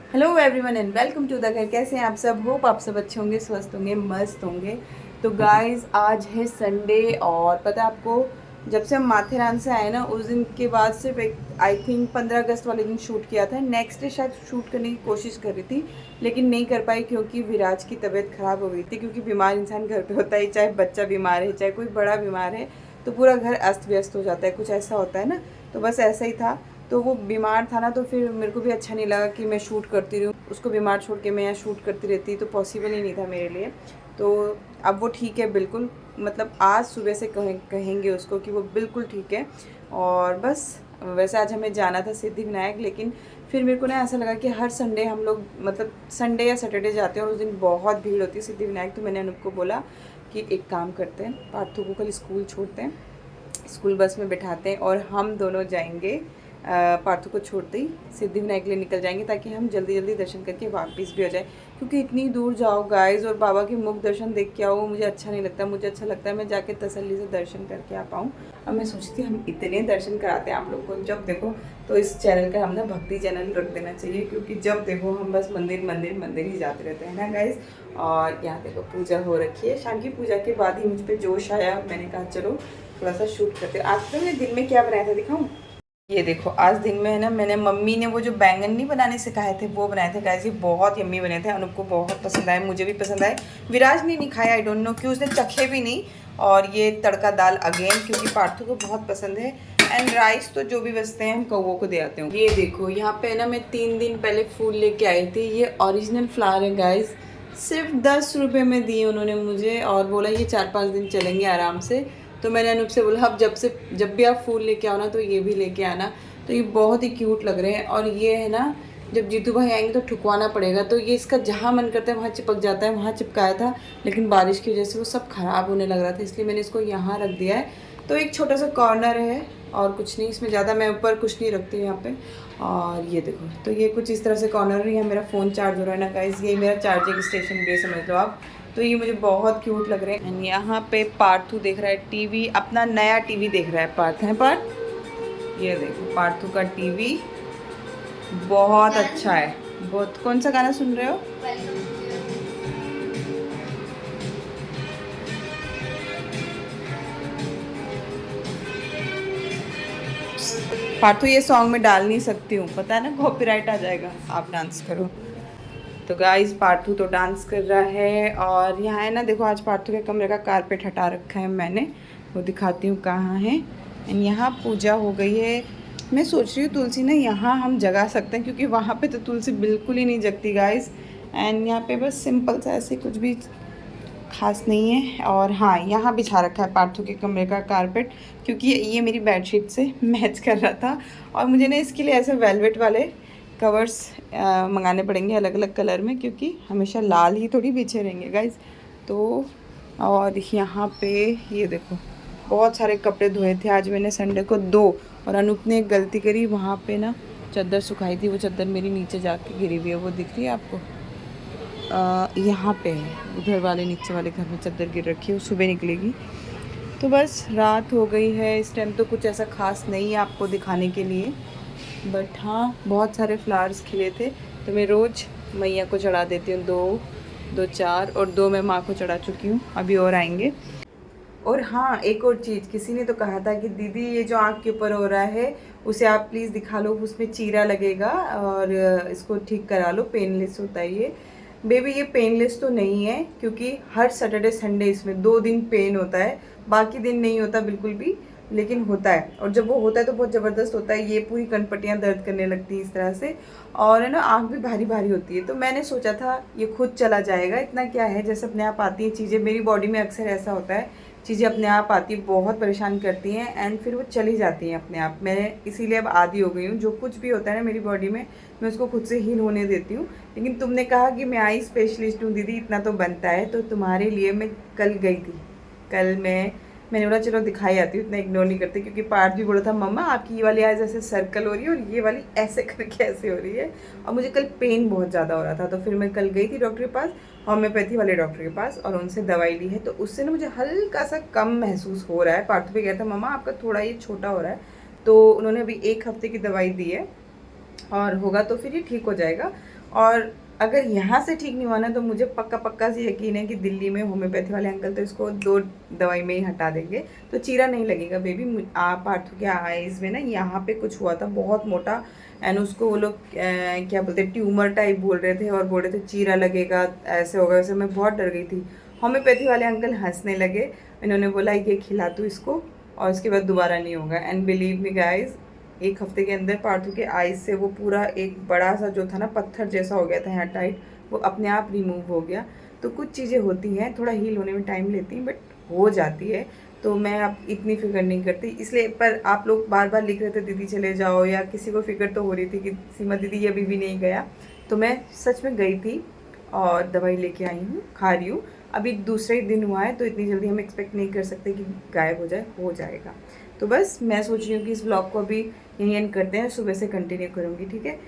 Hello everyone and welcome to the घर। कैसे हैं आप सब? होप आप सब अच्छे होंगे, स्वस्थ होंगे, मस्त होंगे। तो गाइस आज है संडे और पता है आपको, जब से हम माथेरान से आए ना उस दिन के बाद सिर्फ एक आई थिंक 15 अगस्त वाले दिन शूट किया था। नेक्स्ट डे शायद शूट करने की कोशिश कर रही थी लेकिन नहीं कर पाई क्योंकि विराज की तबीयत ख़राब हो गई थी। क्योंकि बीमार इंसान घर पे होता है, चाहे बच्चा बीमार है चाहे कोई बड़ा बीमार है, तो पूरा घर अस्त व्यस्त हो जाता है, कुछ ऐसा होता है ना। तो बस ऐसा ही था। तो वो बीमार था ना, तो फिर मेरे को भी अच्छा नहीं लगा कि मैं शूट करती रहूँ, उसको बीमार छोड़ के मैं यहाँ शूट करती रहती, तो पॉसिबल ही नहीं था मेरे लिए। तो अब वो ठीक है बिल्कुल, मतलब आज सुबह से कहेंगे उसको कि वो बिल्कुल ठीक है। और बस वैसे आज हमें जाना था सिद्धिविनायक, लेकिन फिर मेरे को ना ऐसा लगा कि हर संडे हम लोग मतलब संडे या सैटरडे जाते हैं और उस दिन बहुत भीड़ होती है सिद्धिविनायक। तो मैंने अनूप को बोला कि एक काम करते हैं, पार्थू को कल स्कूल छोड़ते हैं, स्कूल बस में बिठाते हैं और हम दोनों जाएंगे पार्थू को छोड़ते ही सिद्धिविनायक के लिए निकल जाएंगे, ताकि हम जल्दी जल्दी दर्शन करके वापस भी हो जाए। क्योंकि इतनी दूर जाओ गाइस और बाबा के मुख दर्शन देख के आओ, मुझे अच्छा नहीं लगता। मुझे अच्छा लगता है मैं जाके तसल्ली से दर्शन करके आ पाऊँ। अब मैं सोचती हूँ हम इतने दर्शन कराते हैं आप लोग को, जब देखो तो इस चैनल का हम ना भक्ति चैनल रख देना चाहिए, क्योंकि जब देखो हम बस मंदिर मंदिर मंदिर ही जाते रहते हैं ना गाइस। और यहाँ देखो पूजा हो रखी है, शाम की पूजा के बाद ही मुझ पर जोश आया, मैंने कहा चलो थोड़ा सा शूट करते हैं। आज तो मैं दिन में क्या बनाया था दिखाऊँ? ये देखो आज दिन में है ना, मैंने मम्मी ने वो जो बैंगन नहीं बनाने सिखाए थे वो बनाए थे गाइस। ये बहुत यम्मी बने थे, अनूप को बहुत पसंद आए, मुझे भी पसंद आए। विराज ने नहीं खाया, आई डोंट नो क्यों, उसने चखे भी नहीं। और ये तड़का दाल अगेन, क्योंकि पार्थू को बहुत पसंद है। एंड राइस तो जो भी बचते हैं हम कौवों को दे आते हैं। ये देखो यहाँ पे ना मैं 3 दिन पहले फूल लेके आई थी, ये ओरिजिनल फ्लावर है गाइज। सिर्फ 10 रुपये में दिए उन्होंने मुझे और बोला ये 4-5 दिन चलेंगे आराम से। तो मैंने अनूप से बोला अब जब भी आप फूल लेके आओ ना तो ये भी लेके आना। तो ये बहुत ही क्यूट लग रहे हैं। और ये है ना, जब जीतू भाई आएंगे तो ठुकवाना पड़ेगा, तो ये इसका जहाँ मन करता है वहाँ चिपक जाता है, वहाँ चिपकाया था लेकिन बारिश की वजह से वो सब ख़राब होने लग रहा था, इसलिए मैंने इसको यहाँ रख दिया है। तो एक छोटा सा कॉर्नर है और कुछ नहीं, इसमें ज़्यादा मैं ऊपर कुछ नहीं रखती हूँ यहाँ पे। और ये देखो, तो ये कुछ इस तरह से कॉर्नर है। यहाँ मेरा फ़ोन चार्ज हो रहा है ना गाइस, ये मेरा चार्जिंग स्टेशन भी समझ लो आप। तो ये मुझे बहुत क्यूट लग रहे हैं। एंड यहाँ पे पार्थू देख रहा है टीवी, अपना नया टीवी देख रहा है पार्थ, है पार्थ? ये देखो पार्थू का टीवी बहुत अच्छा है। बहुत, कौन सा गाना सुन रहे हो? पार्थू ये सॉन्ग में डाल नहीं सकती हूँ, पता है ना, कॉपीराइट आ जाएगा। आप डांस करो। तो गाइस पार्थू तो डांस कर रहा है। और यहाँ है ना देखो, आज पार्थू के कमरे का कारपेट हटा रखा है मैंने, वो दिखाती हूँ कहाँ है। एंड यहाँ पूजा हो गई है। मैं सोच रही हूँ तुलसी ना यहाँ हम जगा सकते हैं, क्योंकि वहाँ पे तो तुलसी बिल्कुल ही नहीं जगती गाइस। एंड यहाँ पे बस सिंपल सा ऐसे कुछ भी खास नहीं है। और हाँ, यहाँ बिछा रखा है पार्थू के कमरे का कारपेट, क्योंकि ये मेरी बेडशीट से मैच कर रहा था। और मुझे ना इसके लिए ऐसे वेलवेट वाले कवर्स मंगाने पड़ेंगे अलग अलग कलर में, क्योंकि हमेशा लाल ही थोड़ी बिछे रहेंगे गाइज। तो और यहाँ पे ये देखो, बहुत सारे कपड़े धोए थे आज मैंने संडे को 2। और अनूप ने एक गलती करी, वहाँ पे ना चादर सुखाई थी, वो चादर मेरी नीचे जाके गिरी हुई है, वो दिख रही है आपको? यहाँ पे है, उधर वाले नीचे वाले घर में चादर गिर रखी है, वो सुबह निकलेगी। तो बस रात हो गई है, इस टाइम तो कुछ ऐसा खास नहीं है आपको दिखाने के लिए। बट हाँ, बहुत सारे फ्लावर्स खिले थे, तो मैं रोज़ मैया को चढ़ा देती हूँ। 2 4 और 2 मैं माँ को चढ़ा चुकी हूँ, अभी और आएंगे। और हाँ, एक और चीज़, किसी ने तो कहा था कि दीदी ये जो आँख के ऊपर हो रहा है उसे आप प्लीज़ दिखा लो, उसमें चीरा लगेगा और इसको ठीक करा लो, पेनलेस होता है ये। बेबी ये पेनलेस तो नहीं है, क्योंकि हर सैटरडे संडे इसमें 2 दिन पेन होता है, बाकी दिन नहीं होता बिल्कुल भी, लेकिन होता है। और जब वो होता है तो बहुत ज़बरदस्त होता है, ये पूरी कनपट्टियाँ दर्द करने लगती हैं इस तरह से। और है ना, आँख भी भारी भारी होती है। तो मैंने सोचा था ये खुद चला जाएगा, इतना क्या है, जैसे अपने आप आती हैं चीज़ें। मेरी बॉडी में अक्सर ऐसा होता है, चीज़ें अपने आप आती बहुत परेशान करती हैं एंड फिर वो चली जाती हैं अपने आप। मैं इसीलिए अब आदी हो गई हूँ, जो कुछ भी होता है ना मेरी बॉडी में मैं उसको खुद से हील होने देती हूँ। लेकिन तुमने कहा कि मैं आई स्पेशलिस्ट हूँ दीदी, इतना तो बनता है, तो तुम्हारे लिए मैं कल गई थी। कल मैंने बोला चलो दिखाई आती हूँ, इतना इग्नोर नहीं करते, क्योंकि पार्थ भी बोला था मम्मा आपकी ये वाली आइज़ ऐसे सर्कल हो रही है और ये वाली ऐसे करके ऐसे हो रही है। और मुझे कल पेन बहुत ज़्यादा हो रहा था, तो फिर मैं कल गई थी डॉक्टर के पास, होम्योपैथी वाले डॉक्टर के पास, और उनसे दवाई ली है। तो उससे ना मुझे हल्का सा कम महसूस हो रहा है। पार्थ भी कहता मम्मा आपका थोड़ा ये छोटा हो रहा है। तो उन्होंने अभी 1 हफ्ते की दवाई दी है और होगा तो फिर ये ठीक हो जाएगा। और अगर यहाँ से ठीक नहीं हुआ ना तो मुझे पक्का पक्का से यकीन है कि दिल्ली में होम्योपैथी वाले अंकल तो इसको 2 दवाई में ही हटा देंगे, तो चीरा नहीं लगेगा बेबी। आप पार्थू के आइज़ में ना यहाँ पे कुछ हुआ था बहुत मोटा, एंड उसको वो लोग क्या बोलते हैं, ट्यूमर टाइप बोल रहे थे, और बोल रहे थे चीरा लगेगा, ऐसे होगा वैसे। मैं बहुत डर गई थी। होम्योपैथी वाले अंकल हंसने लगे, इन्होंने बोला ये खिला तू इसको और उसके बाद दोबारा नहीं होगा। एंड बिलीव मी गाइज, 1 हफ्ते के अंदर पार्थू के आइज से वो पूरा एक बड़ा सा जो था ना पत्थर जैसा हो गया था यहाँ टाइट, वो अपने आप रिमूव हो गया। तो कुछ चीज़ें होती हैं, थोड़ा हील होने में टाइम लेती हैं, बट हो जाती है। तो मैं अब इतनी फिक्र नहीं करती इसलिए। पर आप लोग बार बार लिख रहे थे दीदी चले जाओ, या किसी को फिक्र तो हो रही थी कि सीमा दीदी अभी भी नहीं गया, तो मैं सच में गई थी और दवाई लेके आई हूँ, खा रही हूँ। अभी दूसरा ही दिन हुआ है, तो इतनी जल्दी हम एक्सपेक्ट नहीं कर सकते कि गायब हो जाएगा। तो बस मैं सोच रही हूँ कि इस ब्लॉग को अभी यहीं एंड करते हैं, सुबह से कंटिन्यू करूँगी, ठीक है।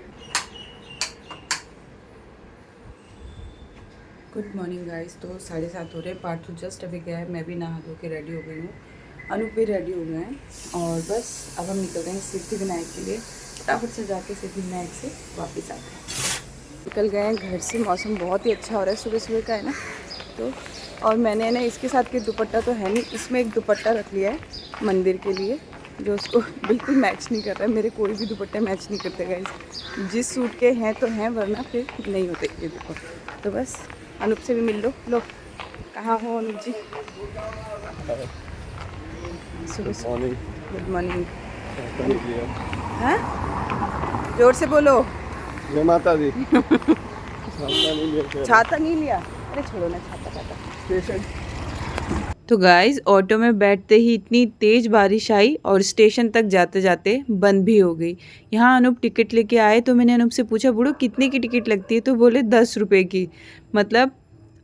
Good morning guys. तो 7:30 हो रहे, पार्थू जस्ट अभी गया है, मैं भी नहा धो के रेडी हो गई हूँ, अनूप भी रेडी हो गए हैं, और बस अब हम निकल रहे हैं सिद्धिविनायक के लिए। फटाफट से जाके सिद्धिविनायक से वापस आते हैं। निकल गए हैं घर से, मौसम बहुत ही अच्छा हो रहा है, सुबह सुबह का है ना। तो और मैंने ना इसके साथ के दुपट्टा तो है नहीं, इसमें एक दुपट्टा रख लिया है मंदिर के लिए, जो उसको बिल्कुल मैच नहीं कर रहा है। मेरे कोई भी दुपट्टे मैच नहीं करते गाइस, जिस सूट के हैं तो हैं, वरना फिर नहीं होते ये देखो। तो बस अनूप से भी मिल लो। कहाँ हो अनूप जी? सुबह गुड मॉर्निंग। हाँ, जोर से बोलो। जय माता दी। छाता नहीं लिया? अरे छोड़ो ना, छाता। तो गाइस ऑटो में बैठते ही इतनी तेज़ बारिश आई और स्टेशन तक जाते जाते बंद भी हो गई। यहाँ अनूप टिकट लेके आए, तो मैंने अनूप से पूछा बूढ़ो कितने की टिकट लगती है, तो बोले 10 रुपये की। मतलब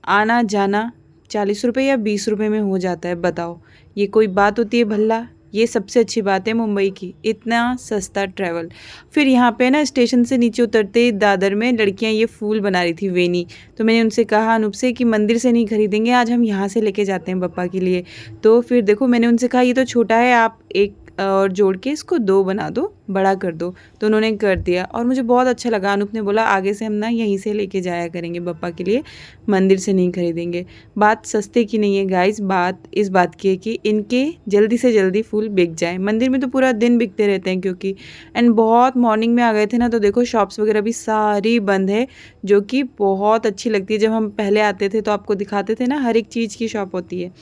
आना जाना 40 रुपये या 20 रुपये में हो जाता है। बताओ ये कोई बात होती है भल्ला? ये सबसे अच्छी बात है मुंबई की, इतना सस्ता ट्रैवल। फिर यहाँ पे ना स्टेशन से नीचे उतरते ही दादर में लड़कियाँ ये फूल बना रही थी, वेनी। तो मैंने उनसे कहा अनूप से कि मंदिर से नहीं खरीदेंगे, आज हम यहाँ से लेके जाते हैं पप्पा के लिए। तो फिर देखो मैंने उनसे कहा ये तो छोटा है, आप एक और जोड़ के इसको 2 बना दो, बड़ा कर दो। तो उन्होंने कर दिया और मुझे बहुत अच्छा लगा। अनूप ने बोला आगे से हम ना यहीं से लेके जाया करेंगे पप्पा के लिए, मंदिर से नहीं खरीदेंगे। बात सस्ते की नहीं है गाइस, बात इस बात की है कि इनके जल्दी से जल्दी फूल बिक जाए। मंदिर में तो पूरा दिन बिकते रहते हैं क्योंकि, एंड बहुत मॉर्निंग में आ गए थे ना, तो देखो शॉप्स वगैरह भी सारी बंद है, जो कि बहुत अच्छी लगती है। जब हम पहले आते थे तो आपको दिखाते थे ना, हर एक चीज़ की शॉप होती है।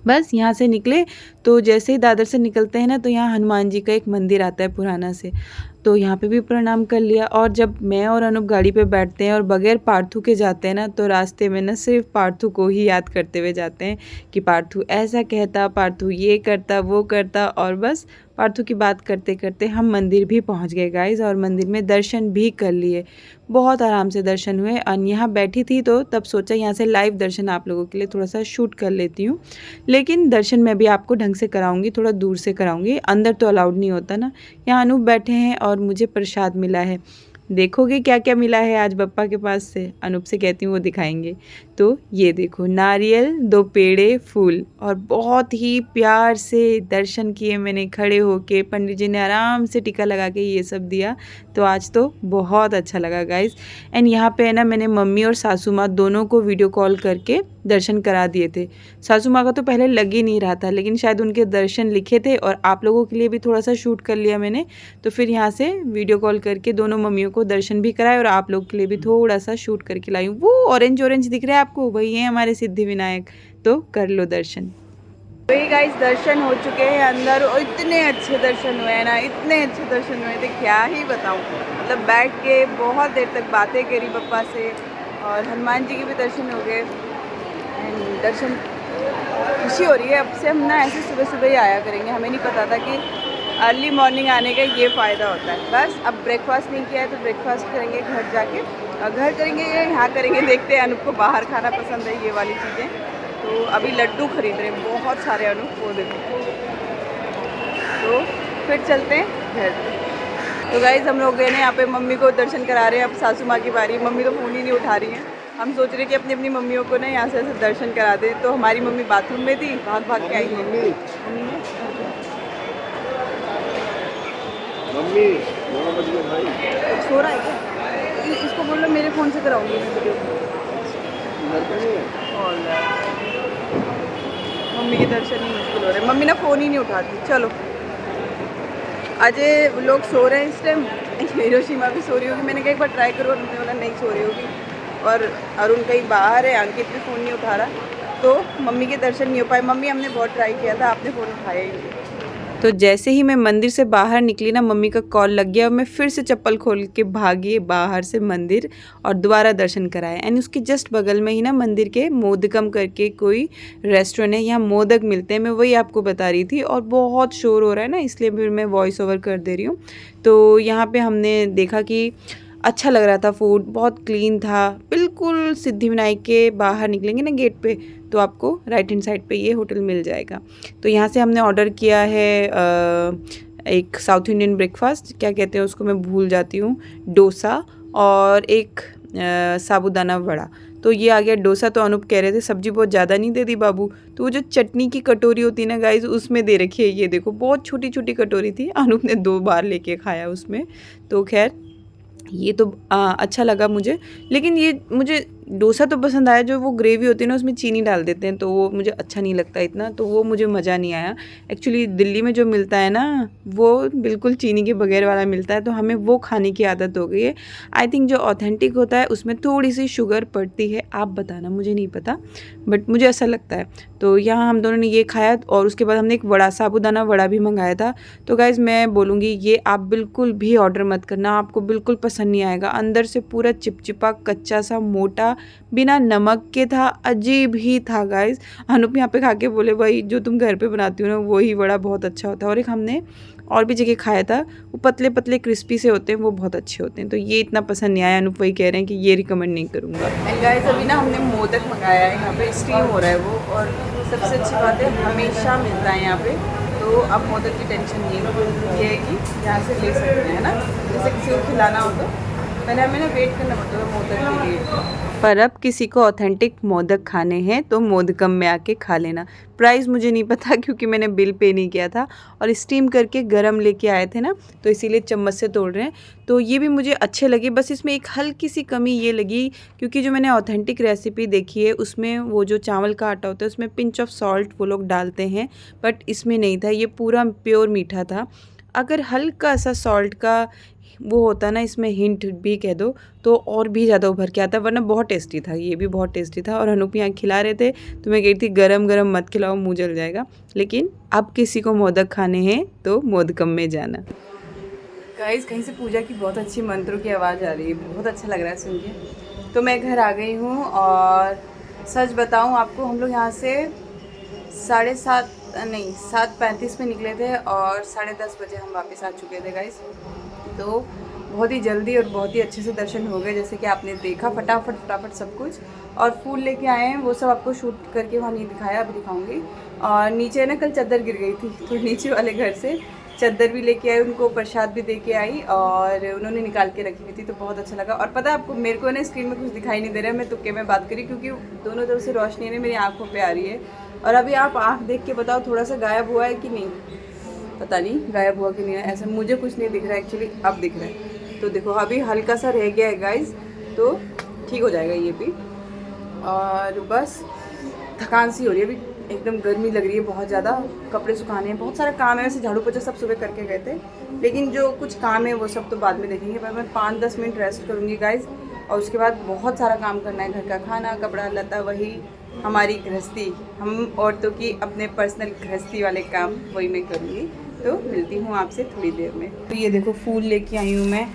बस यहाँ से निकले तो जैसे ही दादर से निकलते हैं ना, तो यहाँ हनुमान जी का एक मंदिर आता है पुराना से, तो यहाँ पे भी प्रणाम कर लिया। और जब मैं और अनूप गाड़ी पे बैठते हैं और बगैर पार्थू के जाते हैं ना, तो रास्ते में ना सिर्फ पार्थू को ही याद करते हुए जाते हैं कि पार्थू ऐसा कहता, पार्थू ये करता, वो करता। और बस पार्थू की बात करते करते हम मंदिर भी पहुँच गए गाइज, और मंदिर में दर्शन भी कर लिए। बहुत आराम से दर्शन हुए। और यहाँ बैठी थी तो तब सोचा यहाँ से लाइव दर्शन आप लोगों के लिए थोड़ा सा शूट कर लेती हूँ, लेकिन दर्शन मैं भी आपको ढंग से कराऊंगी, थोड़ा दूर से कराऊंगी, अंदर तो अलाउड नहीं होता ना। यहाँ अनूप बैठे हैं और मुझे प्रसाद मिला है। देखोगे क्या क्या मिला है आज बप्पा के पास से? अनूप से कहती हूँ वो दिखाएंगे। तो ये देखो, नारियल, 2 पेड़े, फूल, और बहुत ही प्यार से दर्शन किए मैंने खड़े होके। पंडित जी ने आराम से टीका लगा के ये सब दिया, तो आज तो बहुत अच्छा लगा गाइस। एंड यहाँ पे है ना, मैंने मम्मी और सासू माँ दोनों को वीडियो कॉल करके दर्शन करा दिए थे। सासू माँ का तो पहले लग ही नहीं रहा था, लेकिन शायद उनके दर्शन लिखे थे, और आप लोगों के लिए भी थोड़ा सा शूट कर लिया मैंने। तो फिर यहाँ से वीडियो कॉल करके दोनों मम्मियों को दर्शन भी कराए, और आप लोग के लिए भी थोड़ा सा शूट करके लाई हूँ। वो ऑरेंज ऑरेंज दिख रहा है आपको, वही है हमारे सिद्धिविनायक, तो कर लो दर्शन। वही गाइस, दर्शन हो चुके हैं अंदर, और इतने अच्छे दर्शन हुए हैं ना, इतने अच्छे दर्शन हुए थे क्या ही बताऊँ। मतलब बैठ के बहुत देर तक बातें करी पप्पा से, और हनुमान जी के भी दर्शन हो गए। दर्शन खुशी हो रही है। अब से हम ना ऐसे सुबह सुबह ही आया करेंगे, हमें नहीं पता था कि अर्ली मॉर्निंग आने का ये फ़ायदा होता है। बस अब ब्रेकफास्ट नहीं किया है तो ब्रेकफास्ट करेंगे घर जाके, और घर करेंगे या यहाँ करेंगे, देखते हैं। अनूप को बाहर खाना पसंद है, ये वाली चीज़ें। तो अभी लड्डू खरीद रहे हैं बहुत सारे अनूप, वो देखो। तो फिर चलते हैं घर। तो गाइज़ हम लोग गए ना यहाँ पे, मम्मी को दर्शन करा रहे हैं। अब सासू माँ की बारी, मम्मी तो फ़ोन ही नहीं उठा रही हैं। हम सोच रहे कि अपनी अपनी मम्मियों को ना यहाँ से ऐसे दर्शन करा दें। तो हमारी मम्मी बाथरूम में थी, भाग भाग के आई है। मम्मी सो रहा है क्या? इसको बोल लो फ़ोन से कराऊंगी मैं वीडियो। मम्मी के दर्शन ही मुश्किल हो रहे हैं, मम्मी ना फ़ोन ही नहीं उठाती। चलो अजय लोग सो रहे हैं इस टाइम, हिरोशिमा भी सो रही होगी। मैंने कहा एक बार ट्राई करो, उन्होंने बोला नहीं सो रही होगी। और अरुण कहीं बाहर है, अंकित भी फ़ोन नहीं उठा रहा, तो मम्मी के दर्शन नहीं हो पाए। मम्मी हमने बहुत ट्राई किया था, आपने फ़ोन उठाया ही नहीं। तो जैसे ही मैं मंदिर से बाहर निकली ना, मम्मी का कॉल लग गया और मैं फिर से चप्पल खोल के भागी बाहर से मंदिर और दोबारा दर्शन कराए। एंड उसके जस्ट बगल में ही ना मंदिर के मोदकम करके कोई रेस्टोरेंट है, यहाँ मोदक मिलते हैं, मैं वही आपको बता रही थी। और बहुत शोर हो रहा है ना, इसलिए फिर मैं वॉइस ओवर कर दे रही हूँ। तो यहाँ पे हमने देखा कि अच्छा लग रहा था, फूड बहुत क्लीन था। बिल्कुल सिद्धिविनायक के बाहर निकलेंगे ना गेट पे, तो आपको राइट हैंड साइड पे ये होटल मिल जाएगा। तो यहाँ से हमने ऑर्डर किया है एक साउथ इंडियन ब्रेकफास्ट, क्या कहते हैं उसको मैं भूल जाती हूँ, डोसा, और एक साबूदाना वड़ा। तो ये आ गया डोसा। तो अनूप कह रहे थे सब्जी बहुत ज़्यादा नहीं दे दी बाबू, तो वो जो चटनी की कटोरी होती है ना गाइज, उसमें दे रखी है। ये देखो बहुत छोटी छोटी कटोरी थी, अनूप ने 2 बार लेके खाया उसमें। तो खैर ये तो अच्छा लगा मुझे। लेकिन ये मुझे डोसा तो पसंद आया, जो वो ग्रेवी होती है ना उसमें चीनी डाल देते हैं, तो वो मुझे अच्छा नहीं लगता इतना, तो वो मुझे मज़ा नहीं आया। एक्चुअली दिल्ली में जो मिलता है ना, वो बिल्कुल चीनी के बगैर वाला मिलता है, तो हमें वो खाने की आदत हो गई है। आई थिंक जो ऑथेंटिक होता है उसमें थोड़ी सी शुगर पड़ती है, आप बताना, मुझे नहीं पता, बट मुझे ऐसा लगता है। तो यहाँ हम दोनों ने ये खाया और उसके बाद हमने एक वड़ा, साबूदाना वड़ा भी मंगाया था। तो गाइज़ मैं बोलूँगी ये आप बिल्कुल भी ऑर्डर मत करना, आपको बिल्कुल पसंद नहीं आएगा। अंदर से पूरा चिपचिपा कच्चा सा मोटा, बिना नमक के था, अजीब ही था गाइज़। अनुप यहाँ पे खा के बोले भाई जो तुम घर पे बनाती हो ना वही वड़ा बहुत अच्छा होता है। और एक हमने और भी जगह खाया था, वो पतले पतले क्रिस्पी से होते हैं, वो बहुत अच्छे होते हैं। तो ये इतना पसंद नहीं आया, अनुप वही कह रहे हैं कि ये रिकमेंड नहीं करूँगा। एंड गाइस अभी ना हमने मोदक मंगाया है, यहाँ पे स्टीम हो रहा है वो, और सबसे अच्छी बात है हमेशा मिलता है यहाँ पे, तो अब मोदक की टेंशन नहीं है, ये है कि यहाँ से ले सकते हैं ना, जैसे किसी को खिलाना हो तो। पहले हमें ना वेट करना पड़ता था मोदक के लिए, पर अब किसी को ऑथेंटिक मोदक खाने हैं तो मोदकम में आके खा लेना। प्राइस मुझे नहीं पता क्योंकि मैंने बिल पे नहीं किया था, और स्टीम करके गरम लेके आए थे ना, तो इसीलिए चम्मच से तोड़ रहे हैं। तो ये भी मुझे अच्छे लगे, बस इसमें एक हल्की सी कमी ये लगी, क्योंकि जो मैंने ऑथेंटिक रेसिपी देखी है उसमें वो जो चावल का आटा होता है उसमें पिंच ऑफ सॉल्ट वो लोग डालते हैं, बट इसमें नहीं था, ये पूरा प्योर मीठा था। अगर हल्का सा सॉल्ट का वो होता ना, इसमें हिंट भी कह दो, तो और भी ज़्यादा उभर के आता, वरना बहुत टेस्टी था, ये भी बहुत टेस्टी था। और अनुप यहाँ खिला रहे थे, तो मैं कही थी गरम गरम मत खिलाओ, मुँह जल जाएगा। लेकिन अब किसी को मोदक खाने हैं तो मोदकम में जाना। गाइस कहीं से पूजा की बहुत अच्छी मंत्रों की आवाज़ आ रही है, बहुत अच्छा लग रहा है सुन के। तो मैं घर आ गई हूँ, और सच बताऊँ आपको, हम लोग यहाँ से 7:35 में निकले थे, और 10:30 बजे हम वापस आ चुके थे गाइस। तो बहुत ही जल्दी और बहुत ही अच्छे से दर्शन हो गए, जैसे कि आपने देखा, फटाफट सब कुछ। और फूल लेके आए हैं, वो सब आपको शूट करके वहाँ नहीं दिखाया, अभी दिखाऊंगी। और नीचे ना कल चादर गिर गई थी, तो नीचे वाले घर से चादर भी लेके आई, उनको प्रसाद भी दे के आई, और उन्होंने निकाल के रखी हुई थी, तो बहुत अच्छा लगा। और पता है आपको, मेरे को ना स्क्रीन में कुछ दिखाई नहीं दे रहा है, मैं तुक्के में बात करी, क्योंकि दोनों तरफ से रोशनी ने मेरी आँखों पर आ रही है। और अभी आप आँख देख के बताओ, थोड़ा सा गायब हुआ है कि नहीं, पता नहीं गायब हुआ कि नहीं है, ऐसा मुझे कुछ नहीं दिख रहा है एक्चुअली, अब दिख रहा है। तो देखो अभी हल्का सा रह गया है गाइस, तो ठीक हो जाएगा ये भी। और बस थकान सी हो रही है अभी, एकदम गर्मी लग रही है बहुत ज़्यादा, कपड़े सुखाने हैं, बहुत सारा काम है। वैसे झाड़ू पोछा सब सुबह करके गए थे, लेकिन जो कुछ काम है वो सब तो बाद में देखेंगे। पर मैं 5-10 मिनट रेस्ट करूँगी गाइस, और उसके बाद बहुत सारा काम करना है, घर का खाना, कपड़ा लता, वही हमारी गृहस्थी, हम औरतों की अपने पर्सनल गृहस्थी वाले काम, वही मैं करूँगी। तो मिलती हूँ आपसे थोड़ी देर में। तो ये देखो फूल लेके आई हूँ मैं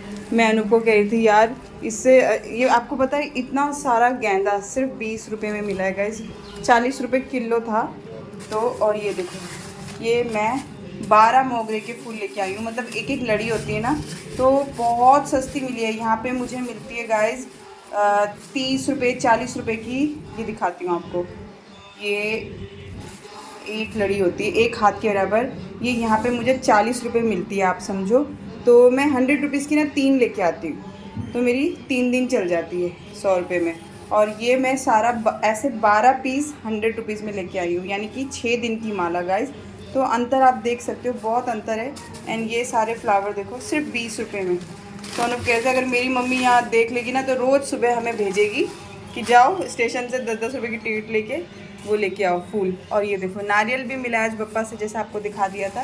अनु को कह रही थी यार, इससे ये आपको पता है इतना सारा गेंदा सिर्फ 20 रुपये में मिला है गाइस, 40 रुपये किलो था। तो और ये देखो, ये मैं 12 मोगरे के फूल लेके आई हूँ, मतलब एक एक लड़ी होती है ना, तो बहुत सस्ती मिली है। यहाँ पे मुझे मिलती है गाइस 30 रुपये 40 रुपये की। ये दिखाती हूँ आपको, ये एक लड़ी होती है एक हाथ के बराबर, ये यहाँ पे मुझे 40 रुपये मिलती है, आप समझो। तो मैं 100 रुपीज़ की ना 3 लेके आती हूँ, तो मेरी 3 दिन चल जाती है 100 रुपये में। और ये मैं सारा ऐसे 12 पीस 100 रुपीज़ में लेके आई हूँ, यानी कि 6 दिन की माला गाइस। तो अंतर आप देख सकते हो, बहुत अंतर है। एंड ये सारे फ्लावर देखो सिर्फ 20 रुपये में, तो अनुप कैसे अगर मेरी मम्मी यहाँ देख लेगी ना तो रोज़ सुबह हमें भेजेगी कि जाओ स्टेशन से 10-10 रुपये की टिकट लेके वो लेके आओ फूल। और ये देखो नारियल भी मिला आज पप्पा से, जैसा आपको दिखा दिया था।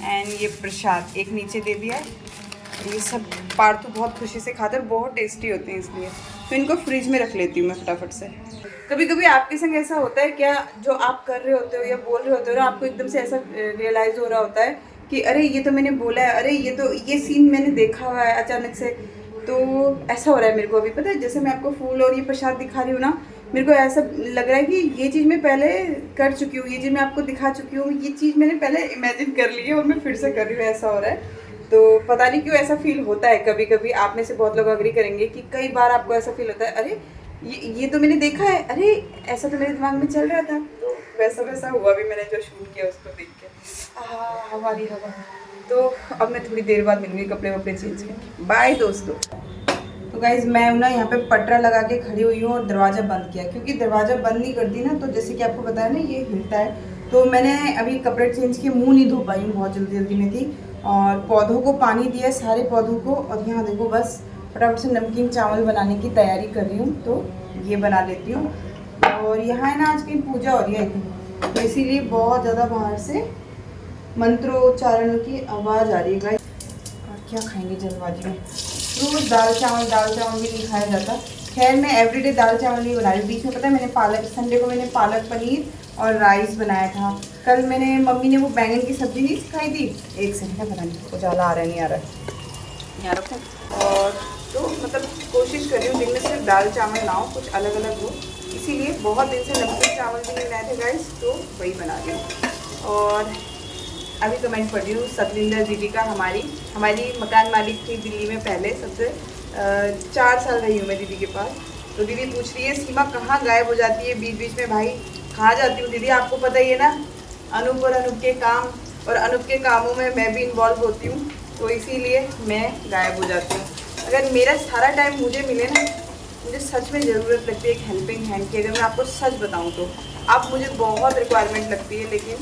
एंड ये प्रसाद एक नीचे दे दिया है। ये सब पार्थू बहुत खुशी से खाते हैं, बहुत टेस्टी होते हैं, इसलिए तो इनको फ्रिज में रख लेती हूँ मैं फटाफट से। कभी कभी आपके संग ऐसा होता है क्या, जो आप कर रहे होते हो या बोल रहे होते हो ना, आपको एकदम से ऐसा रियलाइज़ हो रहा होता है कि अरे ये तो मैंने बोला है, अरे ये सीन मैंने देखा हुआ है अचानक से। तो ऐसा हो रहा है मेरे को अभी, पता है, जैसे मैं आपको फूल और ये प्रसाद दिखा रही हूँ ना, मेरे को ऐसा लग रहा है कि ये चीज़ मैं पहले कर चुकी हूँ, ये चीज़ मैं आपको दिखा चुकी हूँ, ये चीज़ मैंने पहले इमेजिन कर ली है और मैं फिर से कर रही हूँ, ऐसा हो रहा है। तो पता नहीं क्यों ऐसा फील होता है कभी कभी। आप में से बहुत लोग अग्री करेंगे कि कई बार आपको ऐसा फील होता है, अरे ये तो मैंने देखा है, अरे ऐसा तो मेरे दिमाग में चल रहा था। तो वैसा वैसा हुआ भी, मैंने जो शूट किया उसको देख के। हमारी हवा। तो अब मैं थोड़ी देर बाद मिलूंगी कपड़े वपड़े चेंज करके। बाय दोस्तों। तो गाइज़ मैं ना यहाँ पे पटरा लगा के खड़ी हुई हूँ और दरवाज़ा बंद किया, क्योंकि दरवाज़ा बंद नहीं करती ना तो जैसे कि आपको बताया ना ये हिलता है। तो मैंने अभी कपड़े चेंज किए, मुंह नहीं धो पाई हूँ, बहुत जल्दी में थी। और पौधों को पानी दिया, सारे पौधों को। और यहाँ देखो बस फटाफट से नमकीन चावल बनाने की तैयारी कर रही हूँ, तो ये बना लेती हूँ। और यहाँ है ना आज कहीं पूजा हो रही है, तो इसीलिए बहुत ज़्यादा बाहर से मंत्रोच्चारण की आवाज़ आ रही है गाइस। और क्या खाएंगे जल्दबाजी में, रोज़ दाल चावल भी नहीं खाया जाता। खैर मैं एवरीडे दाल चावल नहीं बना रही, बीच में पता है मैंने पालक, संडे को मैंने पालक पनीर और राइस बनाया था। कल मैंने मम्मी ने वो बैंगन की सब्ज़ी नहीं सिखाई थी, एक सेकंड है, पता नहीं उजाला आ रहा है नहीं आ रहा है, यहाँ रखो। और तो मतलब कोशिश कर रही हूँ दिन में सिर्फ दाल चावल ना हो, कुछ अलग अलग हो, इसीलिए बहुत दिन से नमकीन चावल भी नहीं बनाए थे गाइस, तो वही बना रही हूँ। और अभी कमेंट पढ़ रही हूँ सतविंदर दीदी का। हमारी मकान मालिक थी दिल्ली में पहले, सबसे 4 साल रही हूँ मैं दीदी के पास। तो दीदी पूछ रही है सीमा कहाँ गायब हो जाती है बीच बीच में, भाई कहाँ जाती हूँ दीदी, आपको पता ही है ना, अनूप और अनूप के काम, और अनूप के कामों में मैं भी इन्वॉल्व होती हूँ, तो इसीलिए मैं गायब हो जाती हूँ। अगर मेरा सारा टाइम मुझे मिले ना, मुझे सच में ज़रूरत लगती है एक हेल्पिंग हैंड की। अगर मैं आपको सच बताऊँ तो अब मुझे बहुत रिक्वायरमेंट लगती है, लेकिन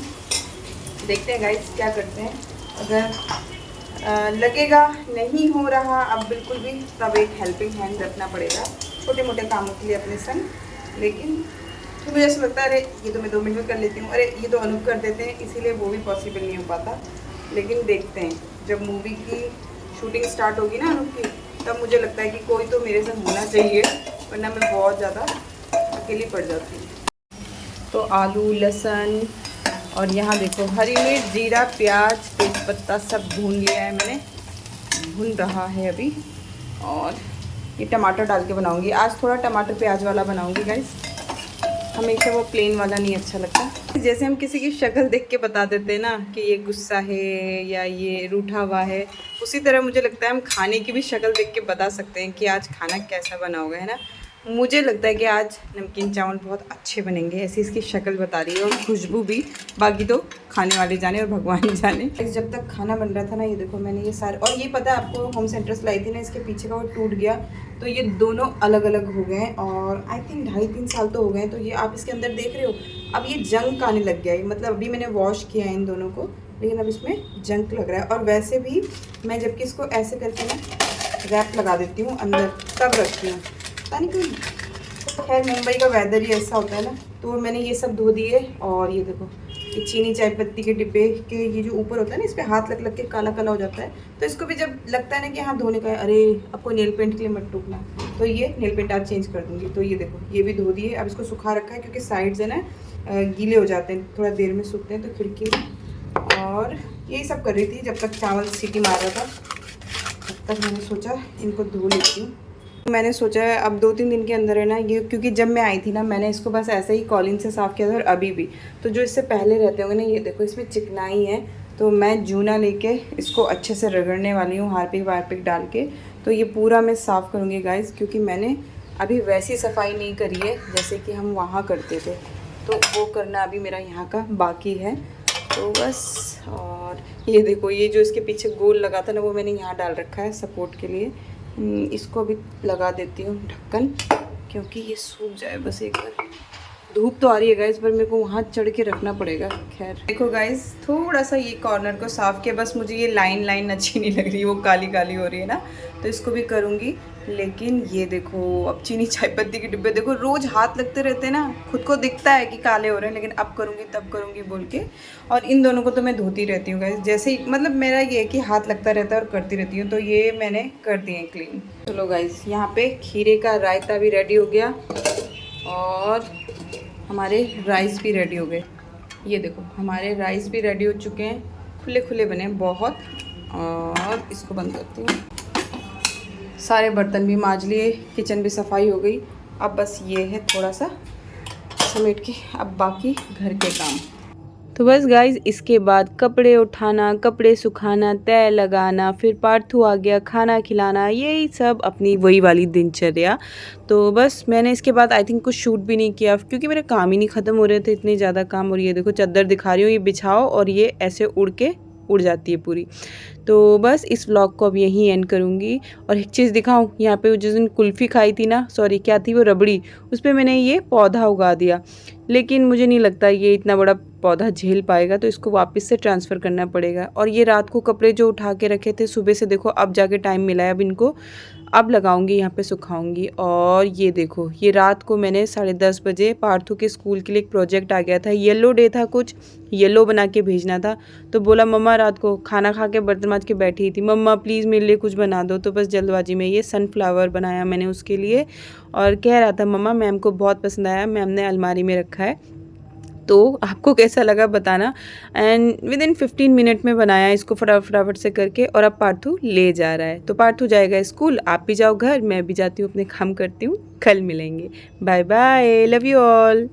देखते हैं गाइस क्या करते हैं। अगर लगेगा नहीं हो रहा अब बिल्कुल भी, तब एक हेल्पिंग हैंड रखना पड़ेगा छोटे मोटे कामों के लिए अपने संग। लेकिन तो मुझे ऐसा लगता है अरे ये तो मैं 2 मिनट में कर लेती हूँ, अरे ये तो अनूप कर देते हैं, इसीलिए वो भी पॉसिबल नहीं हो पाता। लेकिन देखते हैं जब मूवी की शूटिंग स्टार्ट होगी ना अनूप की, तब मुझे लगता है कि कोई तो मेरे संग होना चाहिए, वरना मैं बहुत ज़्यादा अकेली पड़ जाती हूँ। तो आलू, लहसुन और यहाँ देखो हरी मिर्च, जीरा, प्याज, तेज़पत्ता सब भून लिया है मैंने, भून रहा है अभी। और ये टमाटर डाल के बनाऊँगी आज, थोड़ा टमाटर प्याज वाला बनाऊँगी गाइस, हमेशा वो प्लेन वाला नहीं अच्छा लगता। जैसे हम किसी की शक्ल देख के बता देते हैं ना कि ये गुस्सा है या ये रूठा हुआ है, उसी तरह मुझे लगता है हम खाने की भी शक्ल देख के बता सकते हैं कि आज खाना कैसा बना होगा, है ना। मुझे लगता है कि आज नमकीन चावल बहुत अच्छे बनेंगे, ऐसी इसकी शक्ल बता रही है, और खुशबू भी, बाकी तो खाने वाले जाने और भगवान ही जाने। जब तक खाना बन रहा था ना, ये देखो मैंने ये सारे, और ये पता है आपको होम सेंटर से लाई थी ना, इसके पीछे का वो टूट गया, तो ये दोनों अलग अलग हो गए हैं, और आई थिंक 2.5-3 साल तो हो गए हैं। तो ये आप इसके अंदर देख रहे हो, अब ये जंक आने लग गया है, मतलब अभी मैंने वॉश किया है इन दोनों को, लेकिन अब इसमें जंक लग रहा है। और वैसे भी मैं जबकि इसको ऐसे करके ना रैप लगा देती हूँ अंदर, तब रखती हूँ, पता नहीं क्यों। खैर मुंबई का वेदर ही ऐसा होता है ना। तो मैंने ये सब धो दिए, और ये देखो ये चीनी चाय पत्ती के डिब्बे के ये जो ऊपर होता है ना, इस पर हाथ लग के काला काला हो जाता है, तो इसको भी जब लगता है ना कि हाँ धोने का है, अरे आपको नेल पेंट के लिए मत टूकना, तो ये नेल पेंट आज चेंज कर दूँगी। तो ये देखो ये भी धो दिए, अब इसको सुखा रखा है क्योंकि साइड्स है ना गीले हो जाते हैं, थोड़ा देर में सूखते हैं तो खिड़की। और यही सब कर रही थी जब तक चावल सीटी मार रहा था, तब तक मैंने सोचा इनको धो लेती हूँ। मैंने सोचा है अब 2-3 दिन के अंदर है ना ये, क्योंकि जब मैं आई थी ना मैंने इसको बस ऐसे ही कॉलिन से साफ़ किया था, और अभी भी तो जो इससे पहले रहते होंगे ना, ये देखो इसमें चिकनाई है, तो मैं जूना लेके इसको अच्छे से रगड़ने वाली हूँ हार्पिक वार्पिक डाल के। तो ये पूरा मैं साफ़ करूँगी गाइस, क्योंकि मैंने अभी वैसी सफाई नहीं करी है जैसे कि हम वहाँ करते थे, तो वो करना अभी मेरा यहाँ का बाकी है। तो बस, और ये देखो ये जो इसके पीछे गोल लगा था ना, वो मैंने यहाँ डाल रखा है सपोर्ट के लिए। इसको भी लगा देती हूँ ढक्कन, क्योंकि ये सूख जाए बस एक बार। धूप तो आ रही है गाइस, पर मेरे को वहाँ चढ़ के रखना पड़ेगा। खैर देखो गाइस, थोड़ा सा ये कॉर्नर को साफ़ किया, बस मुझे ये लाइन लाइन अच्छी नहीं लग रही, वो काली काली हो रही है ना, तो इसको भी करूँगी। लेकिन ये देखो, अब चीनी चाय पत्ती के डिब्बे देखो, रोज़ हाथ लगते रहते हैं ना, खुद को दिखता है कि काले हो रहे हैं, लेकिन अब करूँगी तब करूँगी बोल के। और इन दोनों को तो मैं धोती रहती हूँ गाइस, जैसे ही मतलब मेरा ये है कि हाथ लगता रहता है और करती रहती हूँ, तो ये मैंने कर दिए क्लीन। चलो गाइस, यहाँ पे खीरे का रायता भी रेडी हो गया और हमारे राइस भी रेडी हो गए। ये देखो, हमारे राइस भी रेडी हो चुके हैं, खुले खुले बने बहुत। और इसको बंद करती हूँ। सारे बर्तन भी मांज लिए, किचन भी सफाई हो गई। अब बस ये है थोड़ा सा समेट के, अब बाकी घर के काम। तो बस गाइज, इसके बाद कपड़े उठाना, कपड़े सुखाना, तय लगाना, फिर पार्थू आ गया, खाना खिलाना, यही सब अपनी वही वाली दिनचर्या। तो बस मैंने इसके बाद आई थिंक कुछ शूट भी नहीं किया, क्योंकि मेरे काम ही नहीं ख़त्म हो रहे थे, इतने ज़्यादा काम। और ये देखो चादर दिखा रही हूँ, ये बिछाओ और ये ऐसे उड़ जाती है पूरी। तो बस इस व्लॉग को अब यहीं एंड करूँगी। और एक चीज़ दिखाऊँ, यहाँ पे जिस दिन कुल्फ़ी खाई थी ना, सॉरी क्या थी वो, रबड़ी, उस पर मैंने ये पौधा उगा दिया, लेकिन मुझे नहीं लगता ये इतना बड़ा पौधा झेल पाएगा, तो इसको वापस से ट्रांसफ़र करना पड़ेगा। और ये रात को कपड़े जो उठा के रखे थे, सुबह से देखो अब जाके टाइम मिला है, अब इनको अब लगाऊंगी, यहाँ पे सुखाऊंगी। और ये देखो, ये रात को मैंने 10:30 बजे पार्थू के स्कूल के लिए एक प्रोजेक्ट आ गया था, येलो डे था, कुछ येलो बना के भेजना था। तो बोला मम्मा, रात को खाना खा के बर्तन मांज के बैठी थी, मम्मा प्लीज़ मेरे लिए कुछ बना दो। तो बस जल्दबाजी में ये सनफ्लावर बनाया मैंने उसके लिए, और कह रहा था मम्मा मैम को बहुत पसंद आया, मैम ने अलमारी में रखा है। तो आपको कैसा लगा बताना। एंड विद इन 15 मिनट में बनाया इसको फटाफट से करके, और अब पार्थू ले जा रहा है। तो पार्थू जाएगा स्कूल, आप भी जाओ घर, मैं भी जाती हूँ अपने काम करती हूँ। कल मिलेंगे, bye bye, love you all.